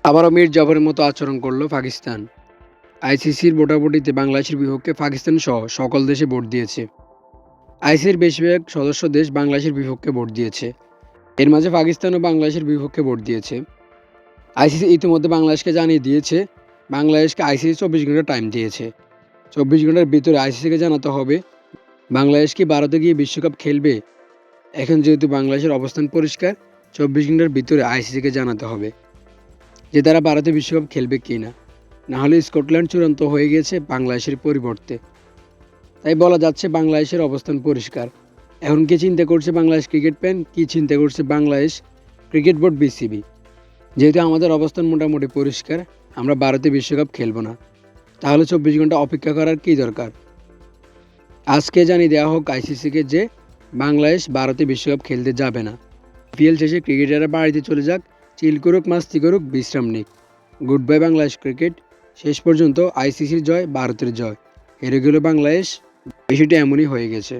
আবারও মীর জাফরের মতো আচরণ করল পাকিস্তান। আইসিসির ভোটাভুটিতে বাংলাদেশের বিপক্ষে পাকিস্তান সহ সকল দেশে ভোট দিয়েছে। আইসিসির বেশিরভাগ সদস্য দেশ বাংলাদেশের বিপক্ষে ভোট দিয়েছে। এর মাঝে পাকিস্তানও বাংলাদেশের বিপক্ষে ভোট দিয়েছে। আইসিসি ইতিমধ্যে বাংলাদেশকে জানিয়ে দিয়েছে, বাংলাদেশকে আইসিসি 24 ঘন্টা টাইম দিয়েছে। 24 ঘন্টার ভিতরে আইসিসিকে জানাতে হবে বাংলাদেশ কি ভারতে গিয়ে বিশ্বকাপ খেলবে। এখন যেহেতু বাংলাদেশের অবস্থান পরিষ্কার, 24 ঘন্টার ভিতরে আইসিসিকে জানাতে হবে যে তারা ভারতে বিশ্বকাপ খেলবে কি না। নাহলে স্কটল্যান্ড চূড়ান্ত হয়ে গেছে বাংলাদেশের পরিবর্তে। তাই বলা যাচ্ছে বাংলাদেশের অবস্থান পরিষ্কার। এখন কি চিন্তা করছে বাংলাদেশ ক্রিকেট প্যান, কি চিন্তা করছে বাংলাদেশ ক্রিকেট বোর্ড বিসিবি। যেহেতু আমাদের অবস্থান মোটামুটি পরিষ্কার, আমরা ভারতে বিশ্বকাপ খেলব না, তাহলে 24 ঘন্টা অপেক্ষা করার কী দরকার। আজকে জানিয়ে দেওয়া হোক আইসিসিকে যে বাংলাদেশ ভারতে বিশ্বকাপ খেলতে যাবে না। আইপিএল শেষে ক্রিকেটাররা বাড়িতে চলে যাক, চিল করুক, মাস্তি করুক, বিশ্রাম নিক। Good bye Bangladesh cricket. শেষ পর্যন্ত আইসিসির জয়, ভারতের জয়। হেরে গেল বাংলাদেশ, বিষয়টি এমনই হয়ে গেছে।